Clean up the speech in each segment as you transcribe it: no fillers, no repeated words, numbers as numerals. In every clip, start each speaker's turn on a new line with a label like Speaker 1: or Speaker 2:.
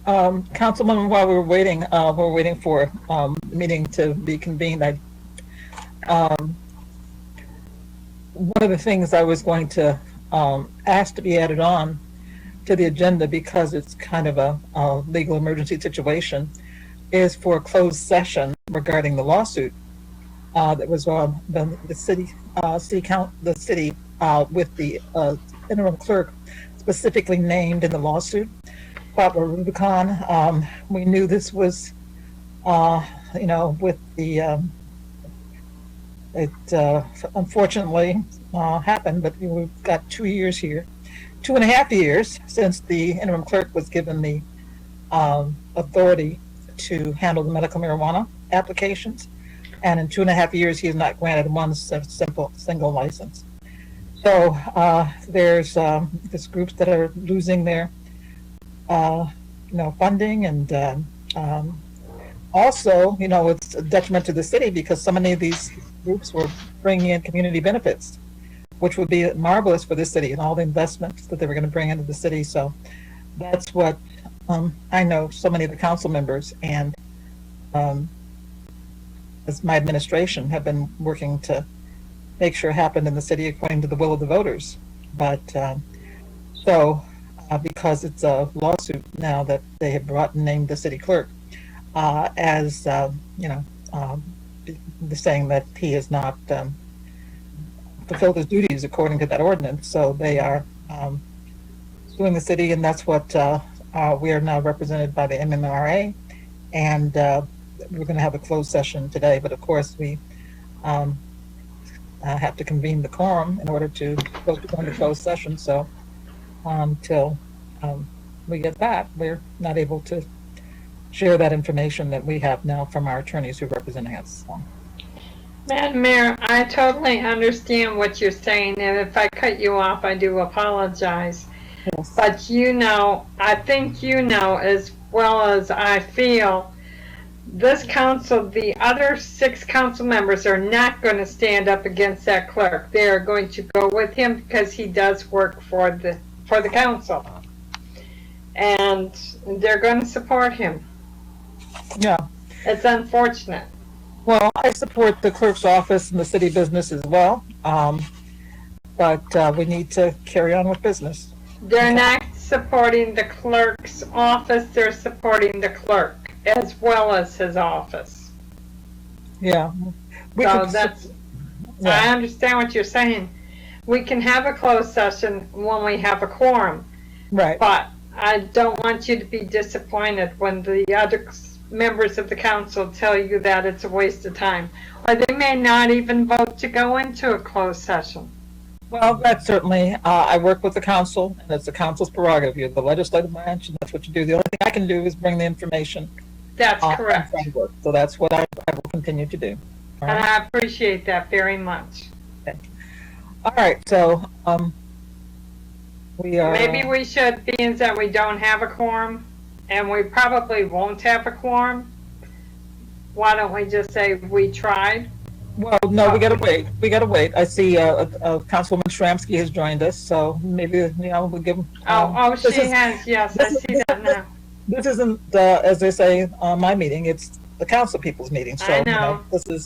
Speaker 1: Councilwoman, while we're waiting for the meeting to be convened, one of the things I was going to ask to be added on to the agenda, because it's kind of a legal emergency situation, is for a closed session regarding the lawsuit that was the city with the interim clerk specifically named in the lawsuit, Barbara Rubicon. We knew this was, with the it unfortunately happened, but we've got 2 years here, 2.5 years since the interim clerk was given the authority to handle the medical marijuana applications, and in 2.5 years he has not granted one single license. So there's groups that are losing their funding, and also it's a detriment to the city, because so many of these groups were bringing in community benefits, which would be marvelous for the city and all the investments that they were going to bring into the city. So that's what I know so many of the council members and as my administration have been working to make sure happened in the city according to the will of the voters. But because it's a lawsuit now that they have brought and named the city clerk as saying that he has not fulfilled his duties according to that ordinance, so they are suing the city, and that's what we are now represented by the MMRA, and we're going to have a closed session today. But of course, we have to convene the quorum in order to go into closed session. So until we get that, we're not able to share that information that we have now from our attorneys who are representing us. So.
Speaker 2: Madam Mayor, I totally understand what you're saying, and if I cut you off, I do apologize.
Speaker 1: Yes.
Speaker 2: But I think as well as I feel, this council, the other 6 council members are not going to stand up against that clerk. They are going to go with him because he does work for the council, and they're going to support him.
Speaker 1: Yeah.
Speaker 2: It's unfortunate.
Speaker 1: Well, I support the clerk's office and the city business as well, but we need to carry on with business.
Speaker 2: They're not supporting the clerk's office, they're supporting the clerk as well as his office.
Speaker 1: Yeah.
Speaker 2: I understand what you're saying. We can have a closed session when we have a quorum.
Speaker 1: Right.
Speaker 2: But I don't want you to be disappointed when the other members of the council tell you that it's a waste of time. Or they may not even vote to go into a closed session.
Speaker 1: Well, that's certainly, I work with the council, and it's the council's prerogative. You're the legislative branch, and that's what you do. The only thing I can do is bring the information.
Speaker 2: That's correct.
Speaker 1: So that's what I will continue to do. All right?
Speaker 2: And I appreciate that very much.
Speaker 1: Okay. All right, so we are...
Speaker 2: Maybe we should, being that we don't have a quorum, and we probably won't have a quorum, why don't we just say we tried?
Speaker 1: Well, no, we gotta wait. We gotta wait. I see Councilwoman Shramsky has joined us, so maybe we'll give them.
Speaker 2: She has. Yes, I see that now.
Speaker 1: This isn't, as they say, my meeting. It's the council people's meeting. So
Speaker 2: I know.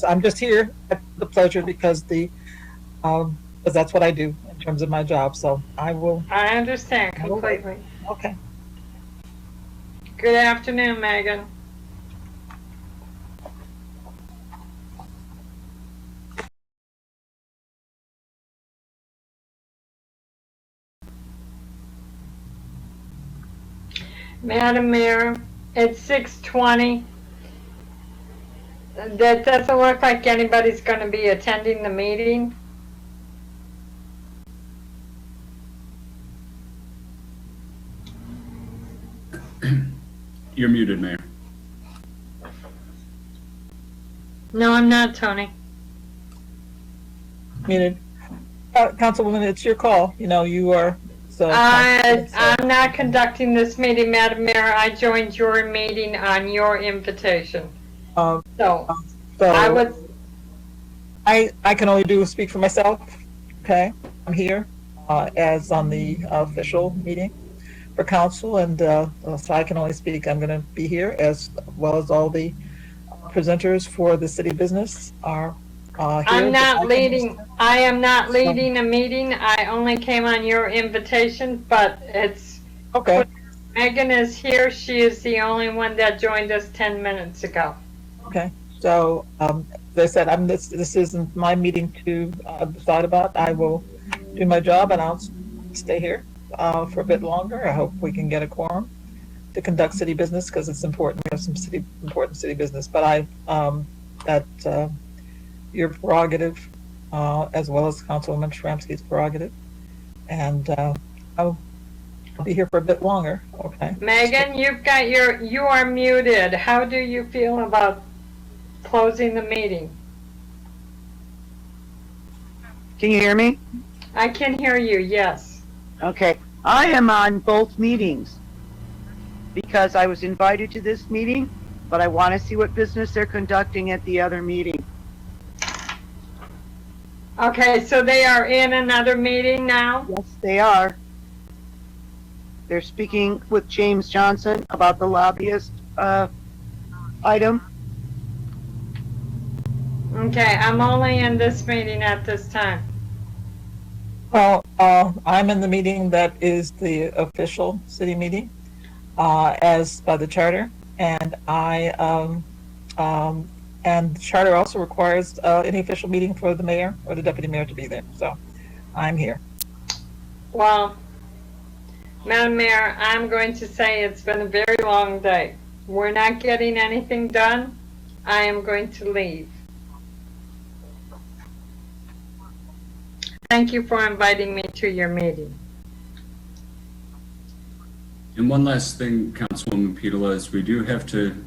Speaker 1: I'm just here at the pleasure because that's what I do in terms of my job. So I will.
Speaker 2: I understand completely.
Speaker 1: Okay.
Speaker 2: Good afternoon, Megan. Madam Mayor, it's 6:20. That doesn't look like anybody's going to be attending the meeting.
Speaker 3: You're muted, Mayor.
Speaker 2: No, I'm not, Tony.
Speaker 1: Muted. Councilwoman, it's your call. You are. So
Speaker 2: I'm not conducting this meeting, Madam Mayor. I joined your meeting on your invitation. So I would.
Speaker 1: I can only speak for myself. Okay, I'm here as on the official meeting, for council, and so I can only speak. I'm going to be here, as well as all the presenters for the city business are here.
Speaker 2: I am not leading a meeting. I only came on your invitation, but it's,
Speaker 1: Okay,
Speaker 2: Megan is here. She is the only one that joined us 10 minutes ago.
Speaker 1: okay. So, as I said, this isn't my meeting to decide about. I will do my job, and I'll stay here for a bit longer. I hope we can get a quorum to conduct city business, because it's important. We have some important city business. But that's your prerogative, as well as Councilwoman Shramsky's prerogative. And I'll be here for a bit longer. Okay.
Speaker 2: Megan, you are muted. How do you feel about closing the meeting?
Speaker 3: Can you hear me?
Speaker 2: I can hear you, yes.
Speaker 3: Okay. I am on both meetings because I was invited to this meeting, but I want to see what business they're conducting at the other meeting.
Speaker 2: Okay, so they are in another meeting now?
Speaker 3: Yes, they are. They're speaking with James Johnson about the lobbyist item.
Speaker 2: Okay, I'm only in this meeting at this time.
Speaker 1: Well, I'm in the meeting that is the official city meeting, as by the charter, and and the charter also requires any official meeting for the mayor or the deputy mayor to be there. So, I'm here.
Speaker 2: Well, Madam Mayor, I'm going to say it's been a very long day. We're not getting anything done. I am going to leave. Thank you for inviting me to your meeting.
Speaker 4: And one last thing, Councilwoman Petola, is we do have to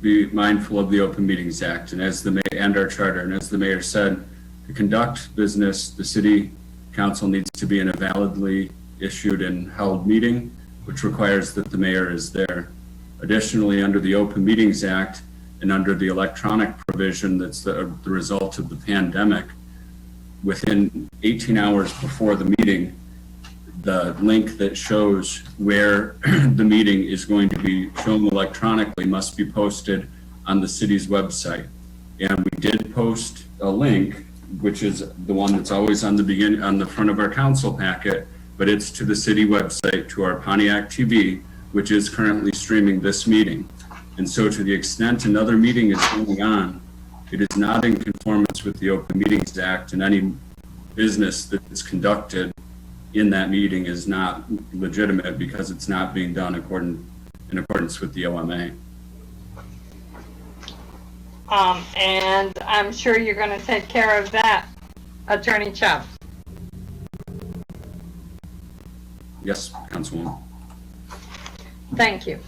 Speaker 4: be mindful of the Open Meetings Act, and as the mayor and our charter, and as the mayor said, to conduct business, the city council needs to be in a validly issued and held meeting, which requires that the mayor is there. Additionally, under the Open Meetings Act and under the electronic provision that's the result of the pandemic, within 18 hours before the meeting, the link that shows where the meeting is going to be shown electronically must be posted on the city's website. And we did post a link, which is the one that's always on the front of our council packet, but it's to the city website, to our Pontiac TV, which is currently streaming this meeting. And so to the extent another meeting is going on, it is not in conformance with the Open Meetings Act, and any business that's conducted in that meeting is not legitimate because it's not being done in accordance with the OMA.
Speaker 2: And I'm sure you're going to take care of that, Attorney Chubb.
Speaker 4: Yes, Councilwoman.
Speaker 2: Thank you.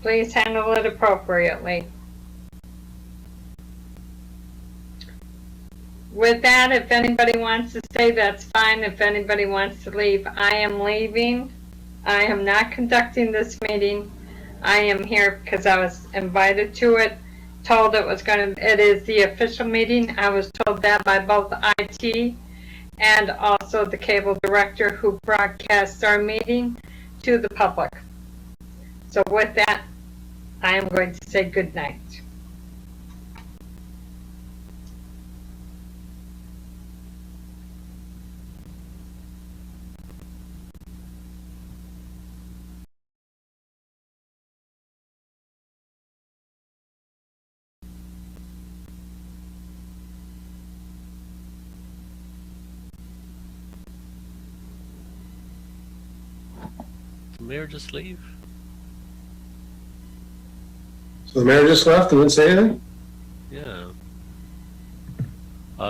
Speaker 2: Please handle it appropriately. With that, if anybody wants to stay, that's fine. If anybody wants to leave, I am leaving. I am not conducting this meeting. I am here because I was invited to it, told it is the official meeting. I was told that by both IT and also the cable director who broadcasts our meeting to the public. So with that, I am going to say good night.
Speaker 5: The mayor just leave?
Speaker 6: So the mayor just left and didn't say anything?
Speaker 5: Yeah.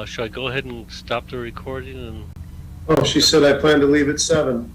Speaker 5: Should I go ahead and stop the recording and
Speaker 6: Oh, she said I plan to leave at 7.